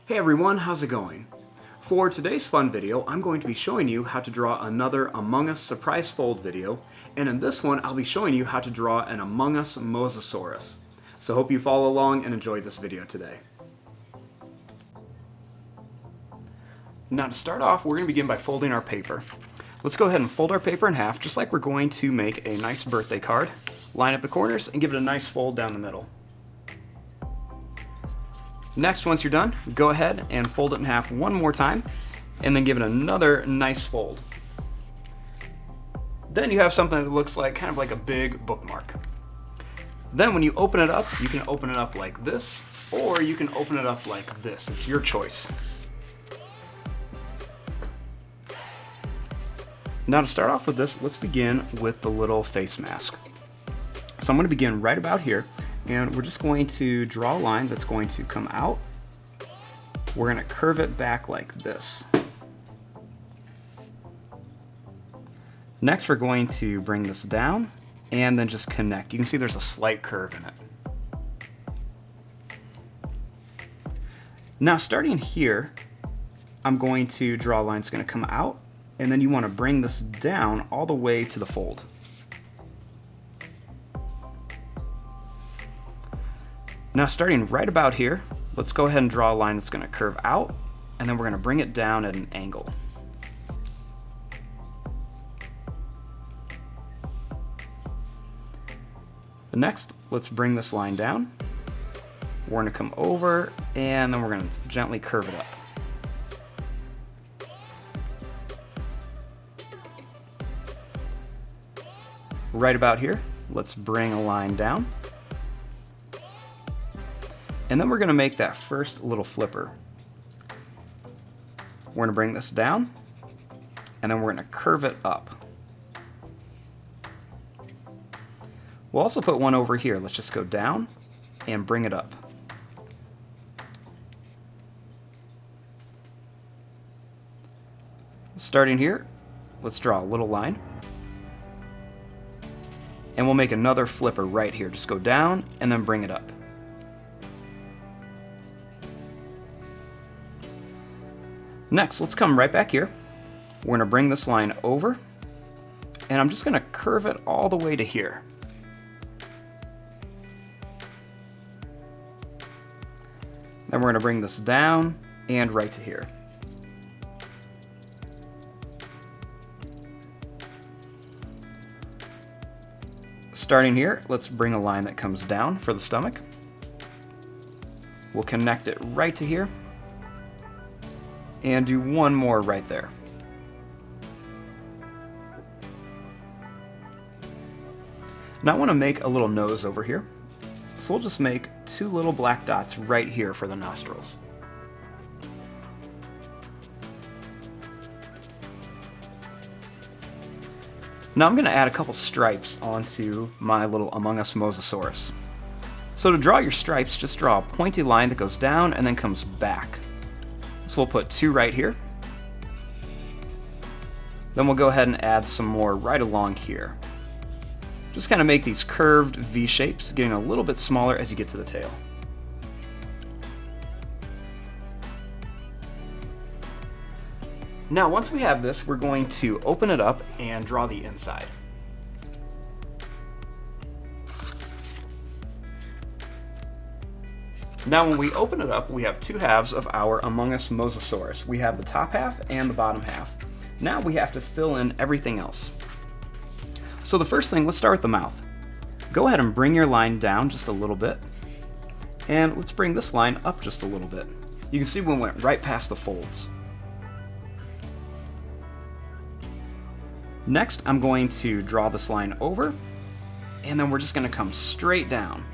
Hey everyone, how's it going? For today's fun video, I'm going to be showing you how to draw another Among Us surprise fold video, and in this one I'll be showing you how to draw an Among Us Mosasaurus. So hope you follow along and enjoy this video today. Now to start off, we're going to begin by folding our paper. Let's go ahead and fold our paper in half, just like we're going to make a nice birthday card. Line up the corners and give it a nice fold down the middle. Next, once you're done, go ahead and fold it in half one more time, and then give it another nice fold. Then you have something that looks like kind of like a big bookmark. Then when you open it up, you can open it up like this, or you can open it up like this. It's your choice. Now to start off with this, let's begin with the little face mask. So I'm going to begin right about here. And we're just going to draw a line that's going to come out. We're going to curve it back like this. Next, we're going to bring this down and then just connect. You can see there's a slight curve in it. Now, starting here, I'm going to draw a line that's going to come out, and then you want to bring this down all the way to the fold. Now starting right about here, let's go ahead and draw a line that's going to curve out, and then we're going to bring it down at an angle. Next, let's bring this line down. We're going to come over, and then we're going to gently curve it up. Right about here, let's bring a line down. And then we're going to make that first little flipper. We're going to bring this down, and then we're going to curve it up. We'll also put one over here. Let's just go down and bring it up. Starting here, let's draw a little line. And we'll make another flipper right here. Just go down and then bring it up. Next, let's come right back here. We're going to bring this line over, and I'm just going to curve it all the way to here. Then we're going to bring this down and right to here. Starting here, let's bring a line that comes down for the stomach. We'll connect it right to here. And do one more right there. Now I want to make a little nose over here. So we'll just make two little black dots right here for the nostrils. Now I'm going to add a couple stripes onto my little Among Us Mosasaurus. So to draw your stripes, just draw a pointy line that goes down and then comes back. So we'll put two right here. Then we'll go ahead and add some more right along here. Just kind of make these curved V shapes, getting a little bit smaller as you get to the tail. Now once we have this, we're going to open it up and draw the inside. Now when we open it up, we have two halves of our Among Us Mosasaurus. We have the top half and the bottom half. Now we have to fill in everything else. So the first thing, let's start with the mouth. Go ahead and bring your line down just a little bit. And let's bring this line up just a little bit. You can see we went right past the folds. Next, I'm going to draw this line over, and then we're just going to come straight down.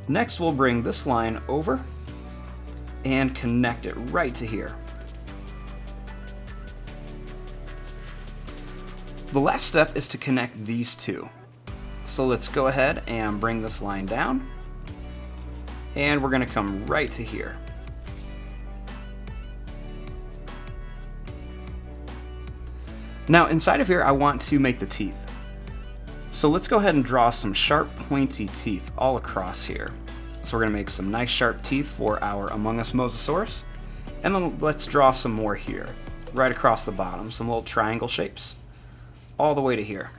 Next, we'll bring this line over and connect it right to here. The last step is to connect these two. So let's go ahead and bring this line down, and we're going to come right to here. Now inside of here, I want to make the teeth. So let's go ahead and draw some sharp pointy teeth all across here. So we're going to make some nice sharp teeth for our Among Us Mosasaurus. And then let's draw some more here, right across the bottom, some little triangle shapes, all the way to here.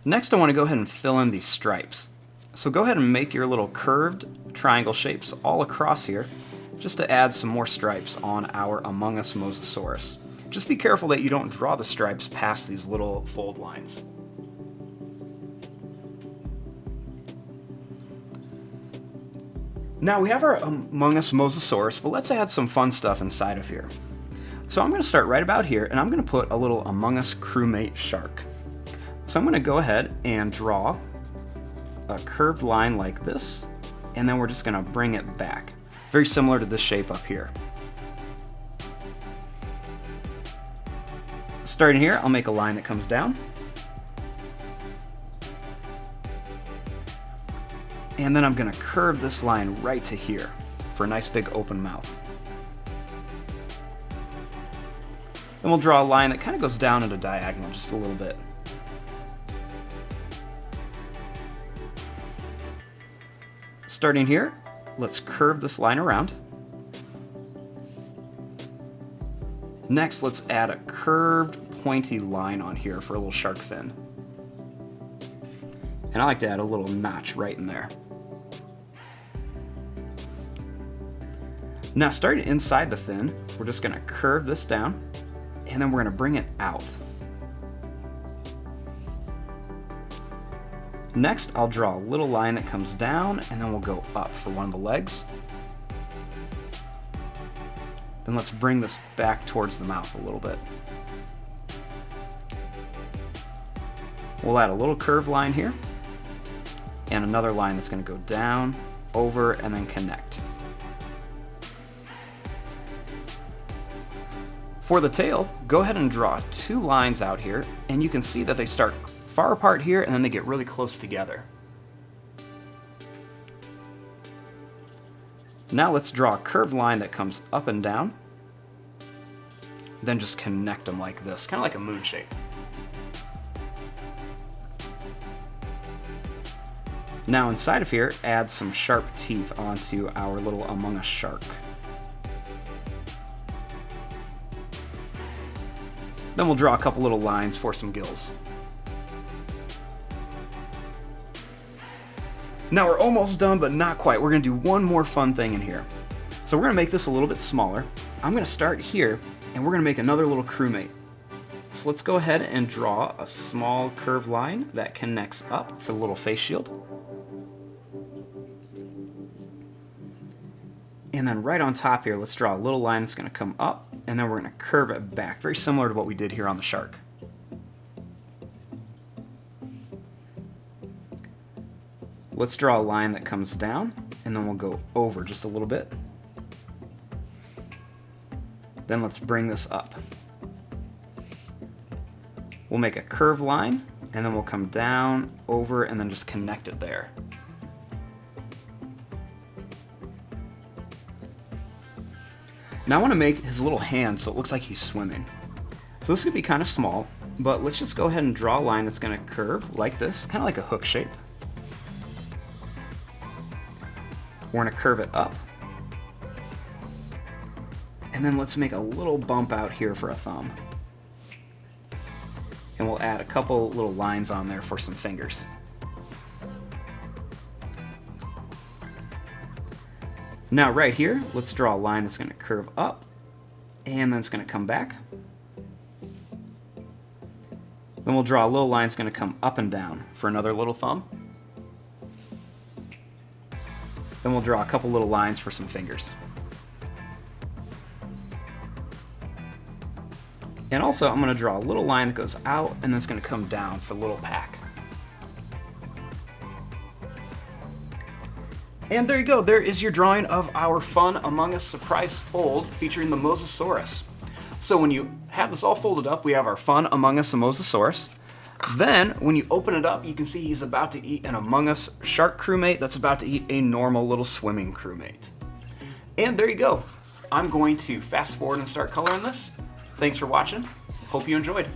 Next I want to go ahead and fill in these stripes. So go ahead and make your little curved triangle shapes all across here, just to add some more stripes on our Among Us Mosasaurus. Just be careful that you don't draw the stripes past these little fold lines. Now we have our Among Us Mosasaurus, but let's add some fun stuff inside of here. So I'm going to start right about here, and I'm going to put a little Among Us crewmate shark. So I'm going to go ahead and draw a curved line like this, and then we're just going to bring it back. Very similar to this shape up here. Starting here, I'll make a line that comes down. And then I'm going to curve this line right to here for a nice big open mouth. Then we'll draw a line that kind of goes down at a diagonal just a little bit. Starting here, let's curve this line around. Next, let's add a curved pointy line on here for a little shark fin. And I like to add a little notch right in there. Now starting inside the fin, we're just going to curve this down, and then we're going to bring it out. Next, I'll draw a little line that comes down, and then we'll go up for one of the legs. Then let's bring this back towards the mouth a little bit. We'll add a little curved line here, and another line that's going to go down, over, and then connect. For the tail, go ahead and draw two lines out here, and you can see that they start far apart here and then they get really close together. Now let's draw a curved line that comes up and down, then just connect them like this, kind of like a moon shape. Now inside of here, add some sharp teeth onto our little Among Us shark. Then we'll draw a couple little lines for some gills. Now we're almost done, but not quite. We're going to do one more fun thing in here. So we're going to make this a little bit smaller. I'm going to start here, and we're going to make another little crewmate. So let's go ahead and draw a small curved line that connects up for the little face shield. And then right on top here, let's draw a little line that's going to come up, and then we're going to curve it back, very similar to what we did here on the shark. Let's draw a line that comes down, and then we'll go over just a little bit. Then let's bring this up. We'll make a curved line, and then we'll come down, over, and then just connect it there. Now I want to make his little hand so it looks like he's swimming. So this could be kind of small, but let's just go ahead and draw a line that's going to curve like this, kind of like a hook shape. We're going to curve it up. And then let's make a little bump out here for a thumb. And we'll add a couple little lines on there for some fingers. Now right here, let's draw a line that's going to curve up, and then it's going to come back. Then we'll draw a little line that's going to come up and down for another little thumb. Then we'll draw a couple little lines for some fingers. And also, I'm going to draw a little line that goes out, and then it's going to come down for a little pack. And there you go, there is your drawing of our fun Among Us surprise fold featuring the Mosasaurus. So when you have this all folded up, we have our fun Among Us Mosasaurus. Then, when you open it up, you can see he's about to eat an Among Us shark crewmate that's about to eat a normal little swimming crewmate. And there you go. I'm going to fast forward and start coloring this. Thanks for watching. Hope you enjoyed.